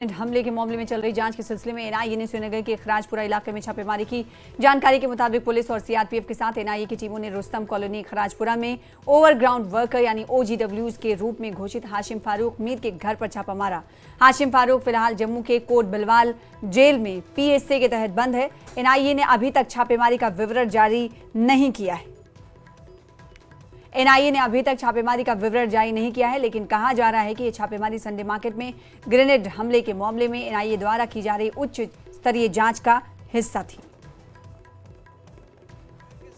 हमले के मामले में चल रही जांच के सिलसिले में एनआईए ने श्रीनगर के खराजपुरा इलाके में छापेमारी की। जानकारी के मुताबिक पुलिस और सीआरपीएफ के साथ एनआईए की टीमों ने रुस्तम कॉलोनी खराजपुरा में ओवरग्राउंड वर्कर यानी ओजीडब्ल्यूज के रूप में घोषित हाशिम फारूक मीर के घर पर छापा मारा। हाशिम फारूक फिलहाल जम्मू के कोट बिलवाल जेल में पीएसए के तहत बंद है। एनआईए ने अभी तक छापेमारी का विवरण जारी नहीं किया है। एनआईए ने अभी तक छापेमारी का विवरण जारी नहीं किया है, लेकिन कहा जा रहा है कि यह छापेमारी संडे मार्केट में ग्रेनेड हमले के मामले में एनआईए द्वारा की जा रही उच्च स्तरीय जांच का हिस्सा थी।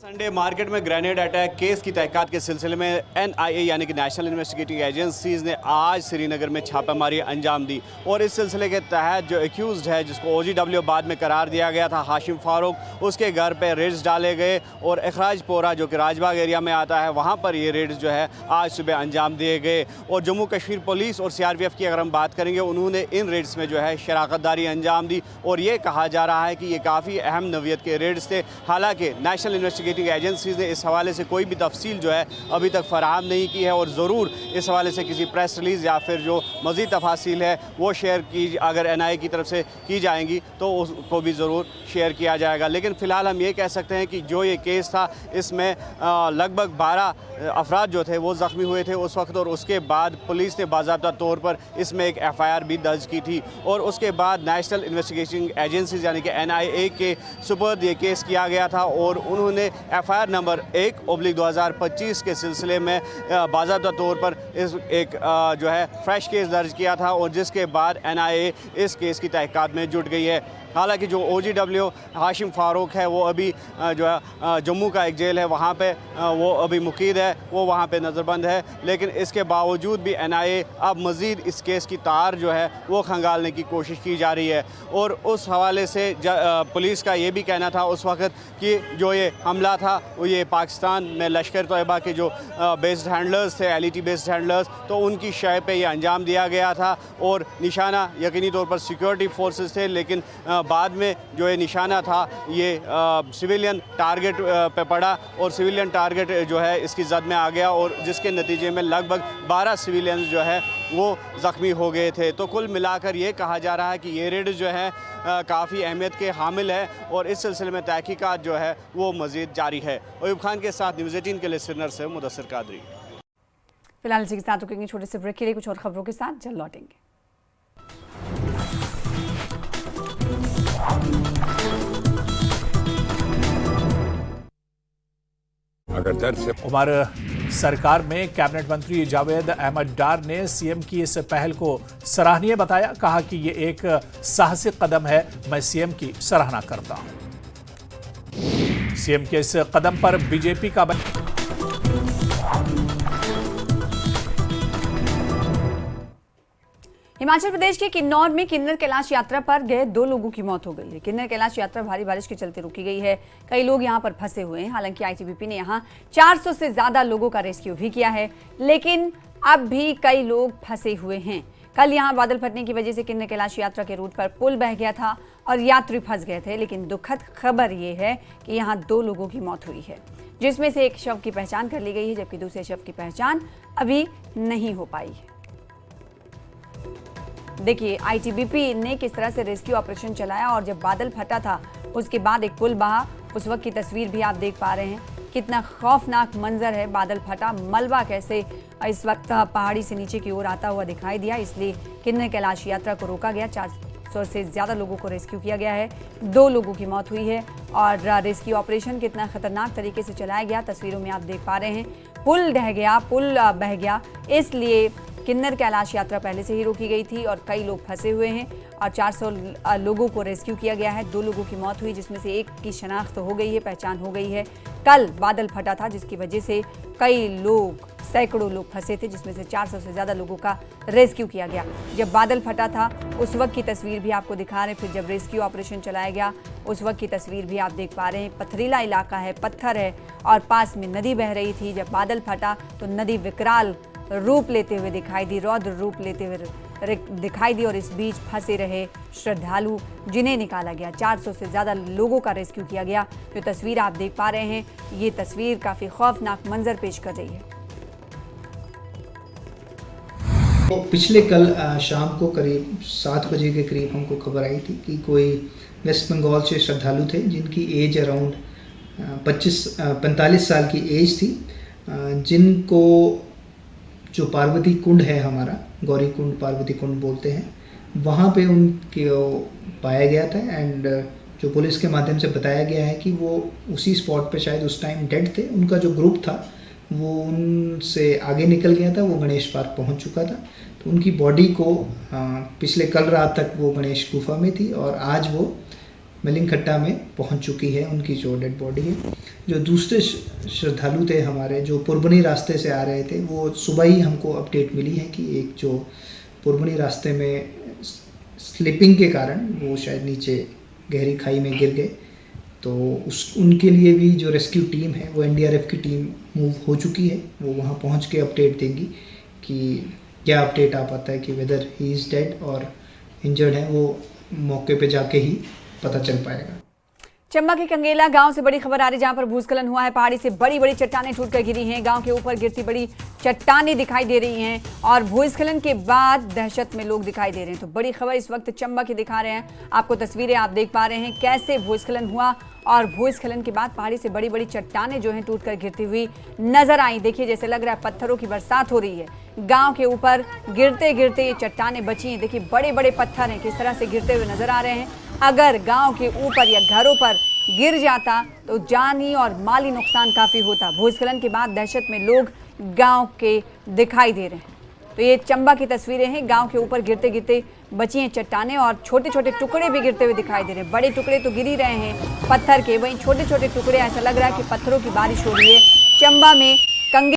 संडे मार्केट में ग्रेनेड अटैक केस की तहकीकात के सिलसिले में एनआईए यानी कि नेशनल इन्वेस्टिगेटिंग एजेंसीज ने आज श्रीनगर में छापेमारी अंजाम दी और इस सिलसिले के तहत जो एक्यूज्ड है, जिसको ओजीडब्ल्यू बाद में करार दिया गया था, हाशिम फारूक, उसके घर पे रेड्स डाले गए और खराजपुरा जो कि राजबाग एरिया में आता है, वहाँ पर ये रेड्स जो है आज सुबह अंजाम दिए गए। और जम्मू कश्मीर पुलिस और सीआरपीएफ की अगर हम बात करेंगे, उन्होंने इन रेड्स में जो है शराकतदारी अंजाम दी और ये कहा जा रहा है कि ये काफ़ी अहम नौइयत के रेड्स थे। हालांकि नेशनल इन्वेस्टिगेटिंग एजेंसीज ने इस हवाले से कोई भी तफसील जो है अभी तक फराहम नहीं की है और ज़रूर इस हवाले से किसी प्रेस रिलीज़ या फिर जो मज़ीद तफासिल है वो शेयर की अगर एनआईए की तरफ से की जाएंगी तो उसको भी ज़रूर शेयर किया जाएगा। लेकिन फ़िलहाल हम ये कह सकते हैं कि जो ये केस था, इसमें लगभग 12 अफराद जो थे वो ज़ख्मी हुए थे उस वक्त और उसके बाद पुलिस ने बाज़ाब्ता तौर पर इसमें एक FIR भी दर्ज की थी और उसके बाद नेशनल इन्वेस्टिगेटिंग एजेंसीज यानी कि एनआईए के सुपुर्द ये केस किया गया था और उन्होंने FIR नंबर 1/2025 के सिलसिले में बाज़ाब्ता तौर पर इस एक जो है फ्रेश केस दर्ज किया था और जिसके बाद एनआईए इस केस की तहकीकात में जुट गई है। हालांकि जो ओजीडब्ल्यू हाशिम फारूक है वो अभी जो है जम्मू का एक जेल है वहाँ पे वो अभी मुकीद है, वो वहाँ पे नज़रबंद है। लेकिन इसके बावजूद भी एनआईए अब मज़ीद इस केस की तार जो है वो खंगालने की कोशिश की जा रही है और उस हवाले से पुलिस का ये भी कहना था उस वक़्त कि जो ये हमला था वो ये पाकिस्तान में लश्कर तैयबा के जो बेस्ड हैंडलर्स थे, LET बेस्ड हैंडलर्स, तो उनकी शय पे ये अंजाम दिया गया था और निशाना यकीनी तौर पर सिक्योरिटी फोर्सेस थे। लेकिन बाद में जो ये निशाना था ये सिविलियन टारगेट पे पड़ा और सिविलियन टारगेट जो है इसकी जद में आ गया और जिसके नतीजे में लगभग 12 सिविलियंस जो है वो ज़ख्मी हो गए थे। तो कुल मिलाकर ये कहा जा रहा है कि ये रेड जो है काफ़ी अहमियत के हामिल है और इस सिलसिले में तहकीकात जो है वो मज़ीद जारी है। अयूब खान के साथ न्यूज़ 18 के लिए श्रीनगर से मुदस्सिर कादरी। फिलहाल इसी के साथ रुकेंगे छोटे से ब्रेक के लिए, कुछ और खबरों के साथ जल्द लौटेंगे। उमर सरकार में कैबिनेट मंत्री जावेद अहमद डार ने सीएम की इस पहल को सराहनीय बताया। कहा कि ये एक साहसिक कदम है, मैं सीएम की सराहना करता हूं। सीएम के इस कदम पर बीजेपी का हिमाचल प्रदेश के किन्नौर में किन्नर कैलाश यात्रा पर गए 2 लोगों की मौत हो गई है। किन्नर कैलाश यात्रा भारी बारिश के चलते रुकी गई है। कई लोग यहां पर फंसे हुए हैं। हालांकि आईटीबीपी ने यहां 400 से ज्यादा लोगों का रेस्क्यू भी किया है, लेकिन अब भी कई लोग फंसे हुए हैं। कल यहां बादल फटने की वजह से किन्नर कैलाश यात्रा के रूट पर पुल बह गया था और यात्री फंस गए थे। लेकिन दुखद खबर यह है कि यहाँ 2 लोगों की मौत हुई है, जिसमें से एक शव की पहचान कर ली गई है, जबकि दूसरे शव की पहचान अभी नहीं हो पाई है। देखिए आईटीबीपी ने किस तरह से रेस्क्यू ऑपरेशन चलाया और जब बादल फटा था उसके बाद एक पुल बहा, उस वक्त की तस्वीर भी आप देख पा रहे हैं। कितना खौफनाक मंजर है, बादल फटा, मलबा कैसे इस वक्त पहाड़ी से नीचे की ओर आता हुआ दिखाई दिया। इसलिए किन्नर कैलाश यात्रा को रोका गया। 400 से ज्यादा लोगों को रेस्क्यू किया गया है। 2 लोगों की मौत हुई है और रेस्क्यू ऑपरेशन कितना खतरनाक तरीके से चलाया गया तस्वीरों में आप देख पा रहे हैं। पुल ढह गया, पुल बह गया, इसलिए किन्नर कैलाश यात्रा पहले से ही रोकी गई थी और कई लोग फंसे हुए हैं और 400 लोगों को रेस्क्यू किया गया है। 2 लोगों की मौत हुई, जिसमें से एक की शनाख्त हो गई है, पहचान हो गई है। कल बादल फटा था जिसकी वजह से कई लोग, सैकड़ों लोग फंसे थे, जिसमें से 400 से ज़्यादा लोगों का रेस्क्यू किया गया। जब बादल फटा था उस वक्त की तस्वीर भी आपको दिखा रहे हैं। फिर जब रेस्क्यू ऑपरेशन चलाया गया उस वक्त की तस्वीर भी आप देख पा रहे हैं। पथरीला इलाका है, पत्थर है और पास में नदी बह रही थी। जब बादल फटा तो नदी विकराल रूप लेते हुए दिखाई दी, रौद्र रूप लेते हुए दिखाई दी और इस बीच फंसे रहे श्रद्धालु, जिन्हें निकाला गया। 400 से ज़्यादा लोगों का रेस्क्यू किया गया। जो तस्वीर आप देख पा रहे हैं, ये तस्वीर काफ़ी खौफनाक मंजर पेश कर रही है। तो पिछले कल शाम को करीब 7 बजे के करीब हमको खबर आई थी कि कोई वेस्ट बंगाल से श्रद्धालु थे जिनकी एज अराउंड 45 साल की एज थी, जिनको जो पार्वती कुंड है हमारा, गौरी कुंड पार्वती कुंड बोलते हैं, वहाँ पे उनके पाया गया था। एंड जो पुलिस के माध्यम से बताया गया है कि वो उसी स्पॉट पे शायद उस टाइम डेड थे। उनका जो ग्रुप था वो उनसे आगे निकल गया था, वो गणेश पार्क पहुँच चुका था। तो उनकी बॉडी को पिछले कल रात तक वो गणेश गुफा में थी और आज वो मलिंगखट्टा में पहुंच चुकी है, उनकी जो डेड बॉडी है। जो दूसरे श्रद्धालु थे हमारे, जो पुरबनी रास्ते से आ रहे थे, वो सुबह ही हमको अपडेट मिली है कि एक जो पुरबनी रास्ते में स्लिपिंग के कारण वो शायद नीचे गहरी खाई में गिर गए। तो उनके लिए भी जो रेस्क्यू टीम है वो एनडीआरएफ की टीम मूव हो चुकी है। वो वहाँ पहुँच के अपडेट देंगी कि क्या अपडेट आ पाता है कि वेदर ही इज़ डेड और इंजर्ड है, वो मौके पे जाके ही पता चल पाएगा। चंबा के कंगेला गांव से बड़ी खबर आ रही, जहां पर भूस्खलन हुआ है। पहाड़ी से बड़ी बड़ी चट्टानें टूटकर गिरी हैं। गांव के ऊपर गिरती बड़ी चट्टानें दिखाई दे रही हैं और भूस्खलन के बाद दहशत में लोग दिखाई दे रहे हैं। तो बड़ी खबर इस वक्त चंबा की दिखा रहे हैं आपको, तस्वीरें आप देख पा रहे हैं कैसे भूस्खलन हुआ और भूस्खलन के बाद पहाड़ी से बड़ी बड़ी चट्टानें जो हैं टूटकर गिरती हुई नजर आई। देखिए जैसे लग रहा है पत्थरों की बरसात हो रही है। गांव के ऊपर गिरते गिरते ये चट्टानें बची हैं। देखिए बड़े बड़े पत्थर हैं किस तरह से गिरते हुए नजर आ रहे हैं। अगर गांव के ऊपर या घरों पर गिर जाता तो जानी और माली नुकसान काफी होता। भूस्खलन के बाद दहशत में लोग गांव के दिखाई दे रहे हैं। तो ये चंबा की तस्वीरें हैं, गांव के ऊपर गिरते गिरते बची हैं चट्टानें और छोटे छोटे टुकड़े भी गिरते हुए दिखाई दे रहे हैं। बड़े टुकड़े तो गिर ही रहे हैं पत्थर के, वहीं छोटे छोटे टुकड़े ऐसा लग रहा है कि पत्थरों की बारिश हो रही है। चंबा में कंगे